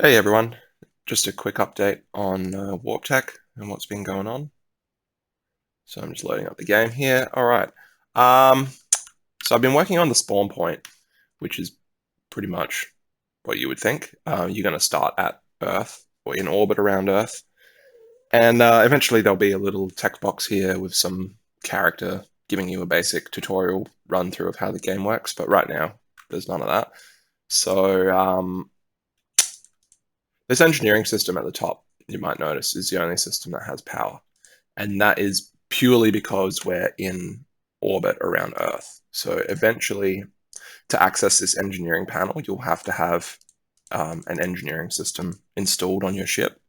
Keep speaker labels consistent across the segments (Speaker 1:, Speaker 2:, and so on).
Speaker 1: Hey everyone, just a quick update on Warp Tech and what's been going on. So I'm just loading up the game here. All right. Um, so I've been working on the spawn point, which is pretty much what you would think. You're going to start at Earth or in orbit around Earth, and eventually there'll be a little text box here with some character giving you a basic tutorial run through of how the game works. But right now, there's none of that. So this engineering system at the top, you might notice, is the only system that has power. And that is purely because we're in orbit around Earth. So eventually, to access this engineering panel, you'll have to have an engineering system installed on your ship,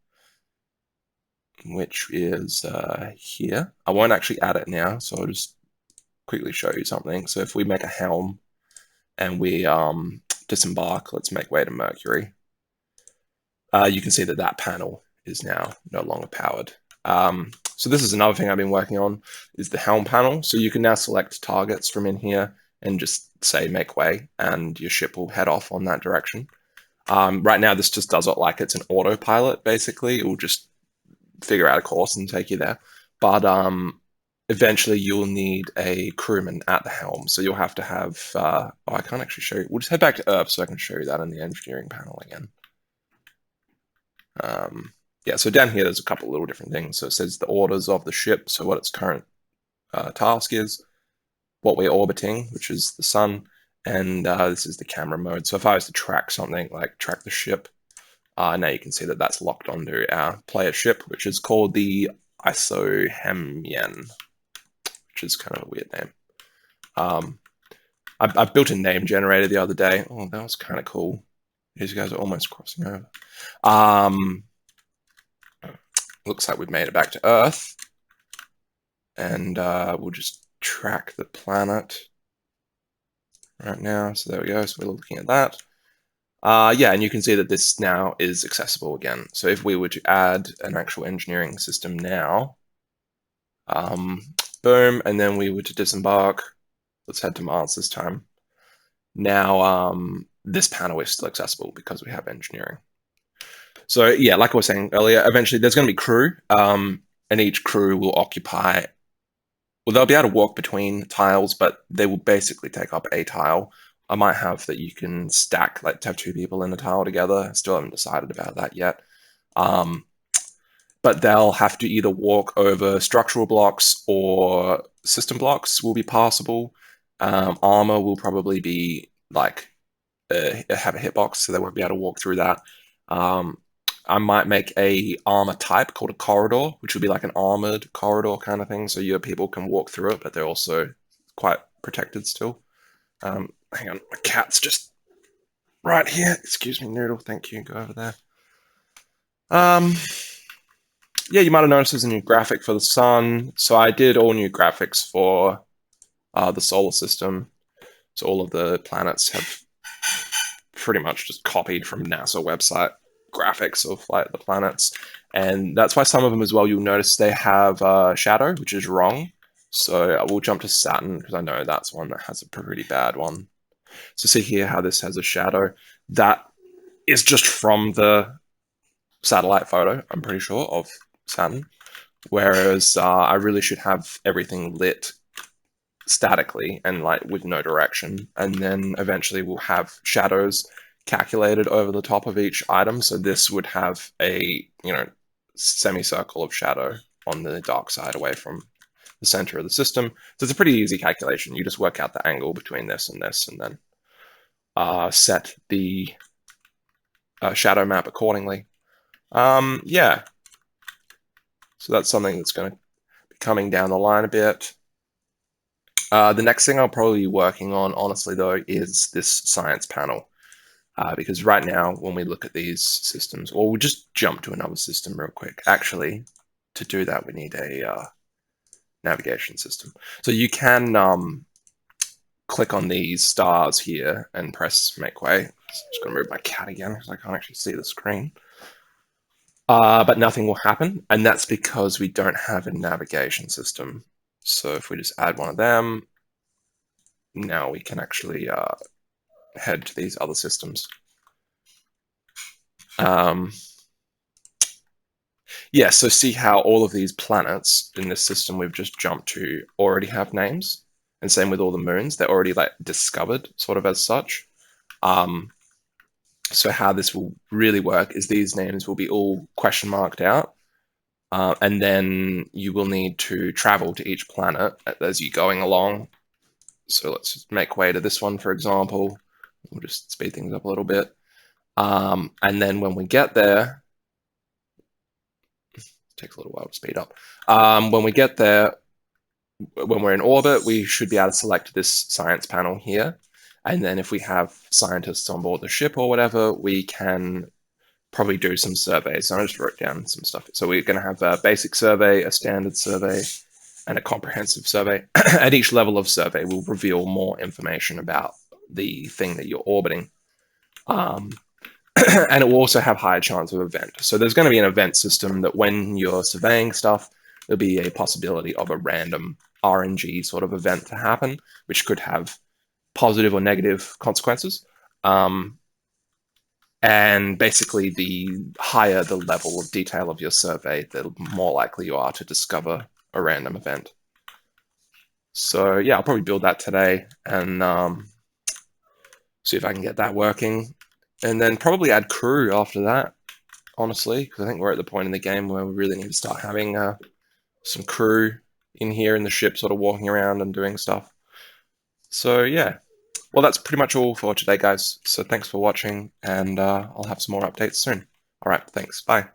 Speaker 1: which is here. I won't actually add it now, so I'll just quickly show you something. So if we make a helm and we disembark, let's make way to Mercury. You can see that that panel is now no longer powered. So this is another thing I've been working on, is the helm panel. So you can now select targets from in here and just say make way, and your ship will head off on that direction. Right now, this just does it like it's an autopilot, basically. It will just figure out a course and take you there. But eventually, you'll need a crewman at the helm. So you'll have to have, oh, I can't actually show you. We'll just head back to Earth so I can show you that in the engineering panel again. Yeah, so down here there's a couple little different things. So it says the orders of the ship, so what its current task is, what we're orbiting, which is the sun, and this is the camera mode. So if I was to track something, like track the ship, now you can see that that's locked onto our player ship, which is called the Helm, which is kind of a weird name. I built a name generator the other day. Oh, that was kind of cool. These guys are almost crossing over. Looks like we've made it back to Earth. And we'll just track the planet right now. So there we go. So we're looking at that. Yeah, and you can see that this now is accessible again. So if we were to add an actual engineering system now, boom, and then we were to disembark. Let's head to Mars this time. Now, this panel is still accessible because we have engineering. So yeah, like I was saying earlier, eventually there's going to be crew, and each crew will occupy. Well, they'll be able to walk between tiles, but they will basically take up a tile. I might have that you can stack, like to have two people in a tile together. Still haven't decided about that yet. But they'll have to either walk over structural blocks or system blocks will be passable. Armor will probably be like have a hitbox, so they won't be able to walk through that. I might make a armor type called a corridor, which would be like an armored corridor kind of thing. So your people can walk through it, but they're also quite protected still. Hang on, my cat's just right here. Excuse me, Noodle. Thank you. Go over there. Yeah, you might have noticed there's a new graphic for the sun. So I did all new graphics for the solar system. So all of the planets have pretty much just copied from NASA website graphics of like the planets, and that's why some of them as well. You'll notice they have shadow, which is wrong. So I will jump to Saturn because I know that's one that has a pretty bad one. So see here how this has a shadow. That is just from the satellite photo, I'm pretty sure, of Saturn. Whereas I really should have everything lit statically and like with no direction, and then eventually we'll have shadows calculated over the top of each item. So this would have a semicircle of shadow on the dark side away from the center of the system. So it's a pretty easy calculation. You just work out the angle between this, and then set the shadow map accordingly. Yeah, so that's something that's going to be coming down the line a bit. The next thing I'll probably be working on, honestly, though, is this science panel. Because right now, when we look at these systems, or we'll just jump to another system real quick. Actually, to do that, we need a navigation system. So you can click on these stars here and press make way. Just going to move my cat again because I can't actually see the screen. But nothing will happen, and that's because we don't have a navigation system. So if we just add one of them, now we can actually head to these other systems. Yeah, so see how all of these planets in this system we've just jumped to already have names, and same with all the moons, they're already like discovered sort of as such. So how this will really work is these names will be all question marked out, and then you will need to travel to each planet as you're going along. So let's just make way to this one, for example. We'll just speed things up a little bit. And then when we get there, it takes a little while to speed up. When we get there, when we're in orbit, we should be able to select this science panel here. And then if we have scientists on board the ship or whatever, we can probably do some surveys. So I just wrote down some stuff. So we're going to have a basic survey, a standard survey, and a comprehensive survey. At each level of survey, we'll reveal more information about the thing that you're orbiting. And it will also have higher chance of event. So there's going to be an event system that when you're surveying stuff, there'll be a possibility of a random RNG sort of event to happen, which could have positive or negative consequences. And basically, the higher the level of detail of your survey, the more likely you are to discover a random event. So yeah, I'll probably build that today and see if I can get that working. And then probably add crew after that, honestly, because I think we're at the point in the game where we really need to start having some crew in here in the ship sort of walking around and doing stuff. So yeah, well, that's pretty much all for today, guys. So thanks for watching, and I'll have some more updates soon. All right, thanks. Bye.